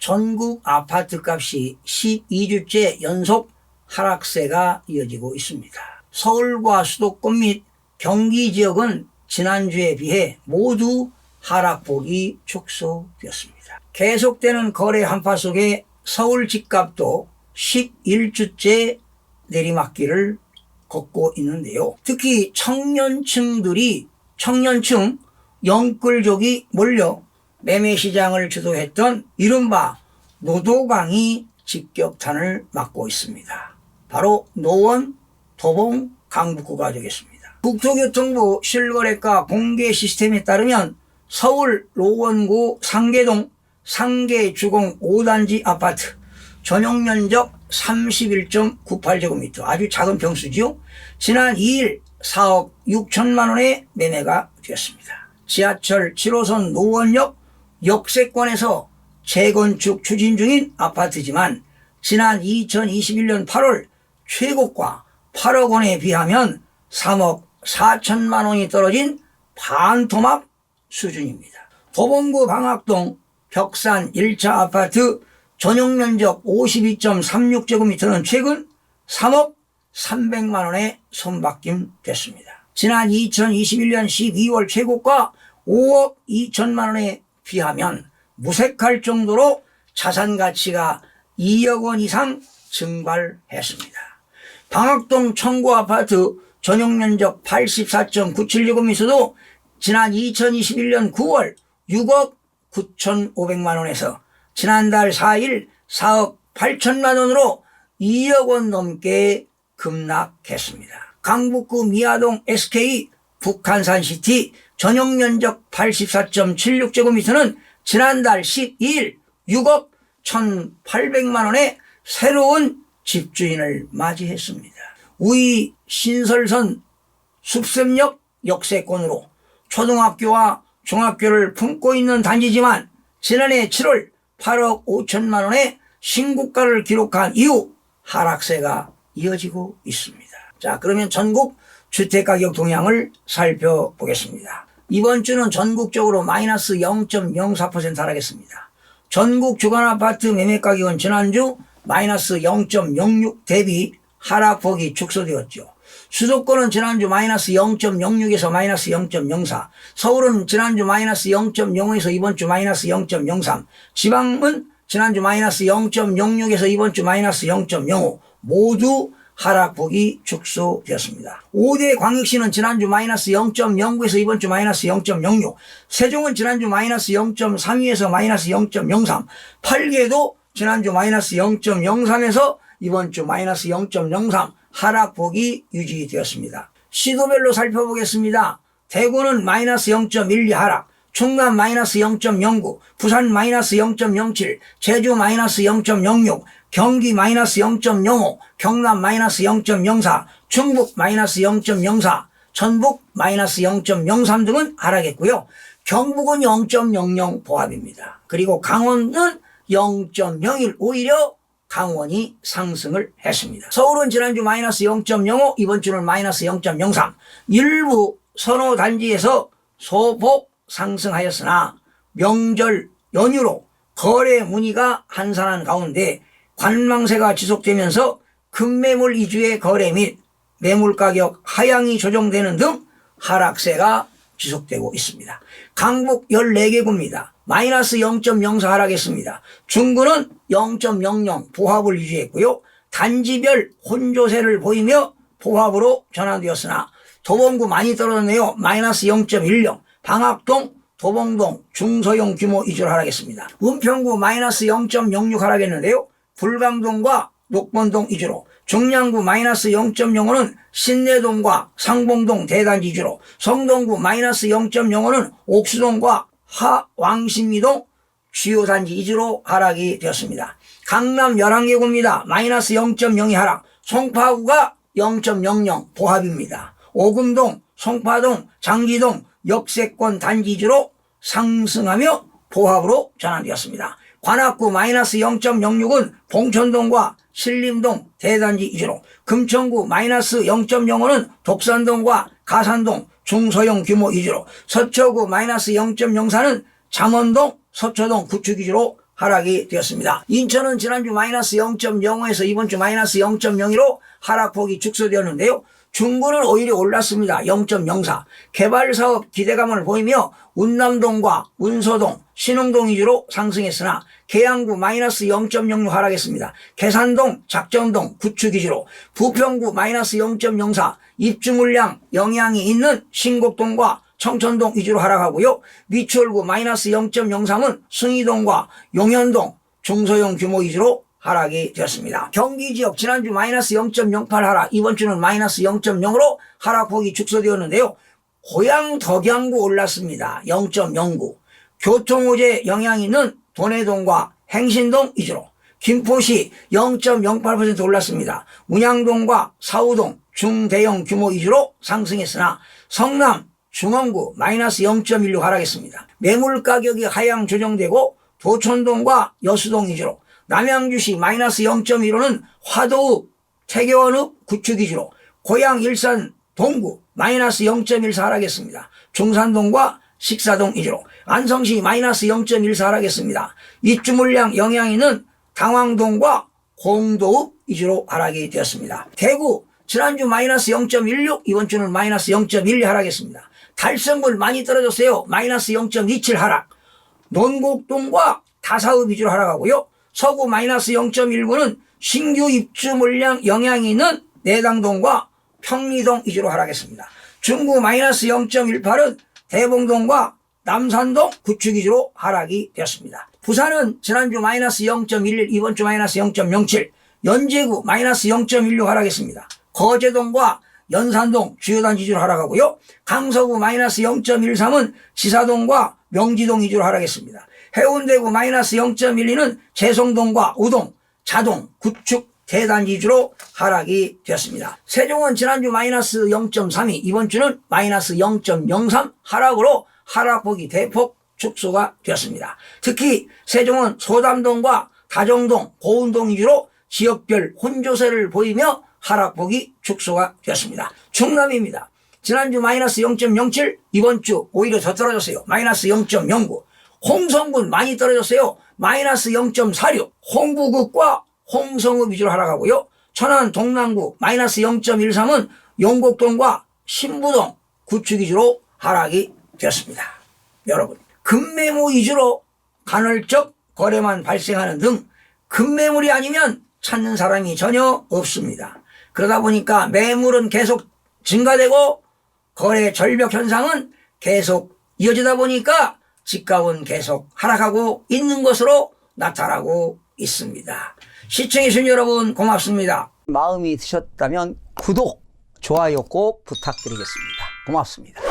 전국 아파트 값이 12주째 연속 하락세가 이어지고 있습니다. 서울과 수도권 및 경기 지역은 지난주에 비해 모두 하락폭이 축소되었습니다. 계속되는 거래 한파 속에 서울 집값도 11주째 내리막길을 걷고 있는데요. 특히 청년층 영끌족이 몰려 매매시장을 주도했던 이른바 노도강이 직격탄을 맞고 있습니다. 바로 노원, 도봉, 강북구가 되겠습니다. 국토교통부 실거래가 공개 시스템에 따르면 서울 노원구 상계동 상계주공 5단지 아파트 전용면적 31.98제곱미터 아주 작은 평수지요. 지난 2일 4억 6천만 원에 매매가 되었습니다. 지하철 7호선 노원역 역세권에서 재건축 추진 중인 아파트지만 지난 2021년 8월 최고가 8억 원에 비하면 3억 4천만 원이 떨어진 반토막 수준입니다. 도봉구 방학동 벽산 1차 아파트 전용면적 52.36제곱미터는 최근 3억 300만 원에 손바뀜 됐습니다. 지난 2021년 12월 최고가 5억 2천만 원에 비하면 무색할 정도로 자산 가치가 2억 원 이상 증발했습니다. 방학동 청구 아파트 전용면적 84.97제곱미터도 지난 2021년 9월 6억 9,500만 원에서 지난달 4일 4억 8천만 원으로 2억 원 넘게 급락했습니다. 강북구 미아동 SK 북한산시티 전용면적 84.76제곱미터는 지난달 12일 6억 1,800만 원에 새로운 집주인을 맞이했습니다. 우이 신설선 숲샘역 역세권으로 초등학교와 중학교를 품고 있는 단지지만 지난해 7월 8억 5천만 원의 신고가를 기록한 이후 하락세가 이어지고 있습니다. 자, 그러면 전국 주택가격 동향을 살펴보겠습니다. 이번 주는 전국적으로 마이너스 0.04% 하락했습니다. 전국 주간아파트 매매가격은 지난주 마이너스 0.06 대비 하락폭이 축소되었죠. 수도권은 지난주 마이너스 0.06에서 마이너스 0.04, 서울은 지난주 마이너스 0.05에서 이번 주 마이너스 0.03, 지방은 지난주 마이너스 0.06에서 이번 주 마이너스 0.05 모두 하락폭이 축소되었습니다. 5대 광역시는 지난주 마이너스 0.09에서 이번 주 마이너스 0.06, 세종은 지난주 마이너스 0.32에서 마이너스 0.03, 8개도 지난주 마이너스 0.03에서 이번 주 마이너스 0.03 하락폭이 유지되었습니다. 시도별로 살펴보겠습니다. 대구는 마이너스 0.12 하락, 충남 마이너스 0.09, 부산 마이너스 0.07, 제주 마이너스 0.06, 경기 마이너스 0.05, 경남 마이너스 0.04, 충북 마이너스 0.04, 전북 마이너스 0.03 등은 하락했고요. 경북은 0.00 보합입니다. 그리고 강원은 0.01 오히려 강원이 상승을 했습니다. 서울은 지난주 마이너스 0.05, 이번 주는 마이너스 0.03. 일부 선호 단지에서 소폭 상승하였으나 명절 연휴로 거래 문의가 한산한 가운데 관망세가 지속되면서 급매물 위주의 거래 및 매물가격 하향이 조정되는 등 하락세가 지속되고 있습니다. 강북 14개구입니다. 마이너스 0.04 하락했습니다. 중구는 0.00 보합을 유지했고요. 단지별 혼조세를 보이며 보합으로 전환되었으나 도봉구 많이 떨어졌네요. 마이너스 0.10, 방학동, 도봉동, 중소형 규모 위주로 하락했습니다. 은평구 마이너스 0.06 하락했는데요. 불광동과 녹번동 위주로, 중량구 마이너스 0.05는 신내동과 상봉동 대단지 위주로, 성동구 마이너스 0.05는 옥수동과 하왕신미동 주요 단지 위주로 하락이 되었습니다. 강남 11개구입니다. 마이너스 0.02 하락, 송파구가 0.00 보합입니다. 오금동, 송파동, 장지동 역세권 단지 위주로 상승하며 보합으로 전환되었습니다. 관악구 마이너스 0.06은 봉천동과 신림동 대단지 위주로, 금천구 마이너스 0.05는 독산동과 가산동 중소형 규모 위주로, 서초구 마이너스 0.04는 잠원동, 서초동 구축 위주로 하락이 되었습니다. 인천은 지난주 마이너스 0.05에서 이번 주 마이너스 0.02로 하락폭이 축소되었는데요. 중구는 오히려 올랐습니다. 0.04. 개발사업 기대감을 보이며 운남동과 운서동, 신흥동 위주로 상승했으나 계양구 마이너스 0.06 하락했습니다. 계산동, 작정동, 구축 위주로 부평구 마이너스 0.04 입주 물량 영향이 있는 신곡동과 청천동 위주로 하락하고요. 미추홀구 마이너스 0.03은 승희동과 용현동 중소형 규모 위주로 하락이 되었습니다. 경기지역 지난주 마이너스 0.08 하락, 이번 주는 마이너스 0.0으로 하락폭이 축소되었는데요. 고양 덕양구 올랐습니다. 0.09. 교통호재 영향이 있는 도내동과 행신동 위주로 김포시 0.08% 올랐습니다. 운양동과 사우동 중대형 규모 위주로 상승했으나 성남 중원구 마이너스 0.16 하락했습니다. 매물 가격이 하향 조정되고 도촌동과 여수동 위주로 남양주시 마이너스 0.15는 화도읍, 태교원읍 구축 위주로 고양 일산 동구 마이너스 0.14 하락했습니다. 중산동과 식사동 위주로 안성시 마이너스 0.14 하락했습니다. 입주 물량 영향이 있는 당황동과 공도읍 위주로 하락이 되었습니다. 대구 지난주 마이너스 0.16 이번 주는 마이너스 0.12 하락했습니다. 달성군 많이 떨어졌어요. 마이너스 0.27 하락. 논곡동과 다사읍 위주로 하락하고요. 서구 마이너스 0.19는 신규 입주 물량 영향이 있는 내당동과 평리동 위주로 하락했습니다. 중구 마이너스 0.18은 대봉동과 남산동 구축 위주로 하락이 되었습니다. 부산은 지난주 마이너스 0.11 이번 주 마이너스 0.07 연제구 마이너스 0.16 하락했습니다. 거제동과 연산동 주요단 위주로 하락하고요. 강서구 마이너스 0.13은 지사동과 명지동 위주로 하락했습니다. 해운대구 마이너스 0.12는 재성동과 우동, 자동, 구축, 대단 위주로 하락이 되었습니다. 세종은 지난주 마이너스 0.32 이번 주는 마이너스 0.03 하락으로 하락폭이 대폭 축소가 되었습니다. 특히 세종은 소담동과 다정동, 고운동 위주로 지역별 혼조세를 보이며 하락폭이 축소가 되었습니다. 충남입니다. 지난주 마이너스 0.07 이번 주 오히려 더 떨어졌어요. 마이너스 0.09 홍성군 많이 떨어졌어요. 마이너스 0.46 홍부읍과 홍성읍 위주로 하락하고요. 천안 동남구 마이너스 0.13은 용곡동과 신부동 구축 위주로 하락이 되었습니다. 여러분 급매물 위주로 간헐적 거래만 발생하는 등 급매물이 아니면 찾는 사람이 전혀 없습니다. 그러다 보니까 매물은 계속 증가되고 거래 절벽 현상은 계속 이어지다 보니까 집값은 계속 하락하고 있는 것으로 나타나고 있습니다. 시청해주신 여러분 고맙습니다. 마음이 드셨다면 구독, 좋아요 꼭 부탁드리겠습니다. 고맙습니다.